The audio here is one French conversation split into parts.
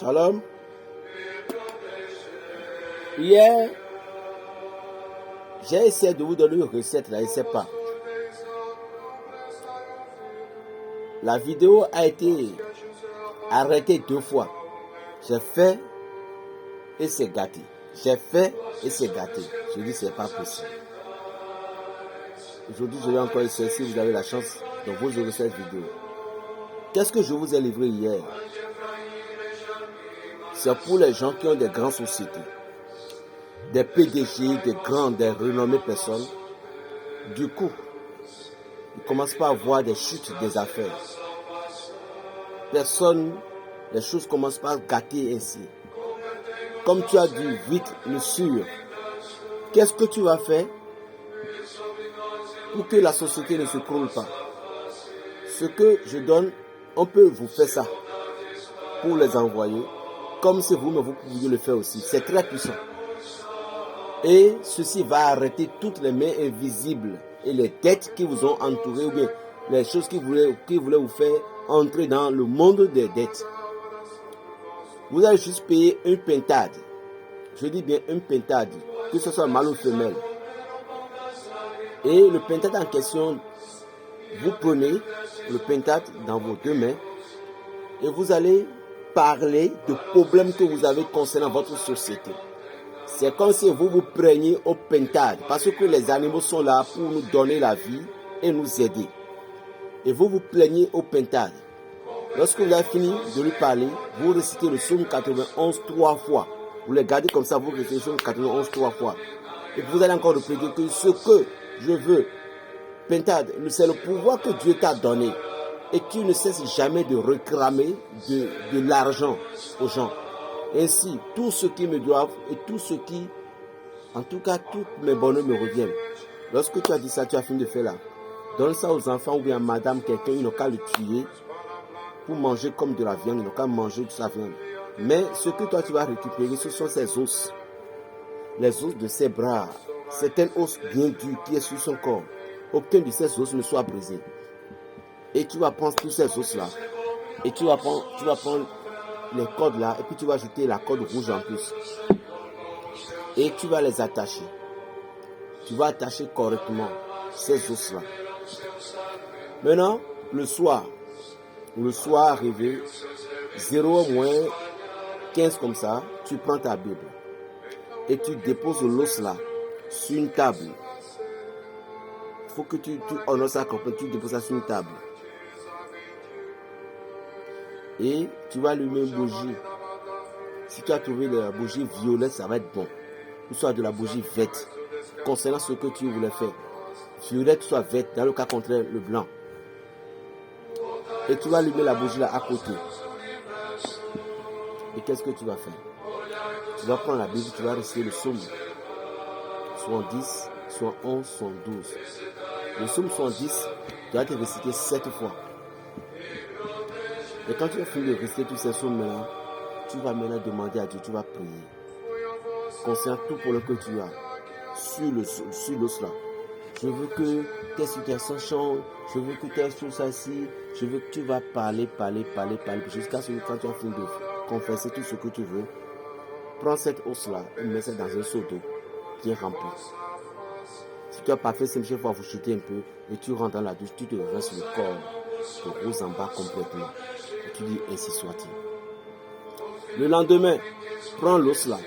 Shalom. Hier, j'ai essayé de vous donner une recette là, je ne sais pas. La vidéo a été arrêtée 2 fois. J'ai fait et c'est gâté. J'ai fait et c'est gâté. Je dis c'est pas possible. Aujourd'hui, je vais encore essayer si vous avez la chance de vous ouvrir cette vidéo. Qu'est-ce que je vous ai livré hier? C'est pour les gens qui ont des grandes sociétés, des PDG, des renommées personnes. Du coup, ils commencent pas à voir des chutes des affaires. Les choses commencent pas à gâter ainsi. Comme tu as dit, vite, le sûr. Qu'est-ce que tu vas faire pour que la société ne se croule pas? Ce que je donne, on peut vous faire ça pour les envoyer, comme si vous pouviez le faire aussi. C'est très puissant. Et ceci va arrêter toutes les mains invisibles et les dettes qui vous ont entouré, ou bien les choses qui voulaient vous faire entrer dans le monde des dettes. Vous allez juste payer une pintade. Je dis bien une pintade, que ce soit mâle ou femelle. Et le pintade en question, vous prenez le pintade dans vos 2 mains et vous allez parler de problèmes que vous avez concernant votre société. C'est comme si vous vous preniez au pintade, parce que les animaux sont là pour nous donner la vie et nous aider. Et vous vous plaignez au pintade. Lorsque vous avez fini de lui parler, vous récitez le psaume 91 3 fois. Vous les gardez comme ça, vous récitez le psaume 91 3 fois. Et vous allez encore répéter que ce que je veux, pintade, c'est le pouvoir que Dieu t'a donné. Et tu ne cesses jamais de réclamer de l'argent aux gens. Ainsi, tout ce qui me doivent et tout ce qui, en tout cas, tous mes bonheurs me reviennent. Lorsque tu as dit ça, tu as fini de faire là. Donne ça aux enfants ou bien à madame, quelqu'un, ils n'ont qu'à le tuer pour manger comme de la viande, ils n'ont qu'à manger de sa viande. Mais ce que toi tu vas récupérer, ce sont ses os. Les os de ses bras. C'est un os bien dur qui est sur son corps. Aucun de ces os ne soit brisé. Et tu vas prendre tous ces os là. Et tu vas prendre les cordes là. Et puis tu vas ajouter la corde rouge en plus. Et tu vas les attacher. Tu vas attacher correctement ces os là. Maintenant, le soir arrivé, 0 moins 15 comme ça, tu prends ta Bible. Et tu déposes l'os là sur une table. Il faut que tu honores ça complètement, tu déposes ça sur une table. Et tu vas allumer une bougie. Si tu as trouvé la bougie violette, ça va être bon. Ou soit de la bougie verte. Concernant ce que tu voulais faire. Violette soit verte, dans le cas contraire, le blanc. Et tu vas allumer la bougie là à côté. Et qu'est-ce que tu vas faire? Tu vas prendre la Bible, tu vas réciter le psaume 70, soit 11, soit 12. Le psaume 70, tu vas te réciter 7 fois. Et quand tu as fini de réciter tous ces psaumes là, tu vas maintenant demander à Dieu, tu vas prier. Concernant tout pour le que tu as sur l'os là. Je veux que tes situations changent. Je veux que telle chose ainsi. Je veux que tu vas parler. Jusqu'à ce que quand tu as fini de confesser tout ce que tu veux, prends cette os-là et mets ça dans un seau d'eau bien rempli. Si tu n'as pas fait ça, il faut vous chuter un peu et tu rentres dans la douche, tu te restes le corps, te roses en bas complètement. Et tu dis ainsi soit-il. Le lendemain, prends l'os-là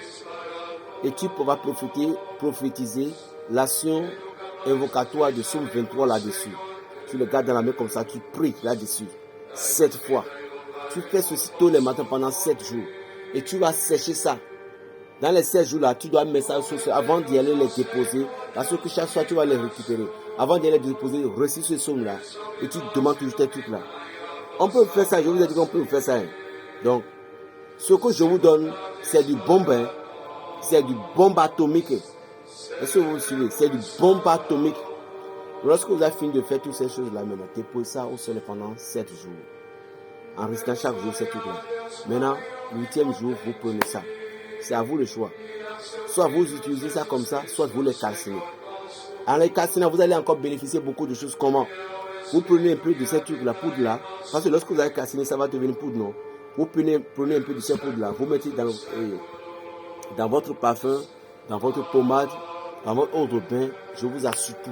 et tu pourras prophétiser l'action invocatoire de Psaume 23 là-dessus. Tu le gardes dans la main comme ça, tu pries là-dessus 7 fois. Tu fais ceci tous les matins pendant 7 jours. Et tu vas sécher ça. Dans les 7 jours là, tu dois mettre ça sur avant d'y aller les déposer. Parce que chaque soir, tu vas les récupérer. Avant d'y aller les déposer, récite ce psaume là. Et tu demandes toujours tes trucs là. On peut faire ça, je vous ai dit qu'on peut faire ça. Donc, ce que je vous donne, c'est du bon bain. C'est du bombe atomique. Est-ce que vous suivez? C'est du bombe atomique. Lorsque vous avez fini de faire toutes ces choses-là, maintenant, déposez ça au soleil pendant 7 jours. En restant chaque jour ces trucs-là. Maintenant, le 8e jour, vous prenez ça. C'est à vous le choix. Soit vous utilisez ça comme ça, soit vous les calcinez. En les calcinant, vous allez encore bénéficier beaucoup de choses. Comment? Vous prenez un peu de ces trucs, la poudre là. Parce que lorsque vous allez calciner, ça va devenir poudre, non? Vous prenez un peu de ce poudre-là, vous mettez dans votre parfum, dans votre pommade, dans votre eau de bain, je vous assure tout.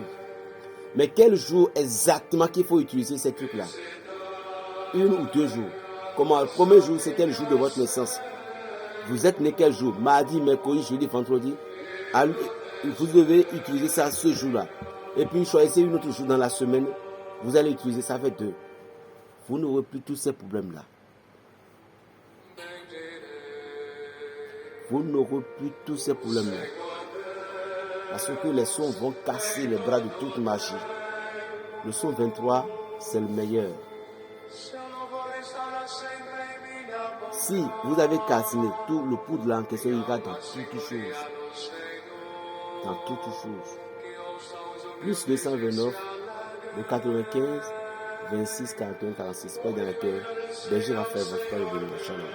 Mais quel jour exactement qu'il faut utiliser ces trucs-là? 1 ou 2 jours. Comment? Le premier jour, c'était le jour de votre naissance. Vous êtes né quel jour? Mardi, mercredi, jeudi, vendredi. Vous devez utiliser ça ce jour-là. Et puis choisissez un autre jour dans la semaine. Vous allez utiliser ça avec 2. Vous n'aurez plus tous ces problèmes-là. Vous n'aurez plus tous ces problèmes-là. Parce que les sons vont casser les bras de toute magie. Le son 23, c'est le meilleur. Si vous avez calciné, tout le poudre là en question ira dans toutes choses. Dans toutes choses. Plus 229, le 95, 26, 41, 46. Pas dans la terre. Berger Raphaël, votre frère, le Shalom.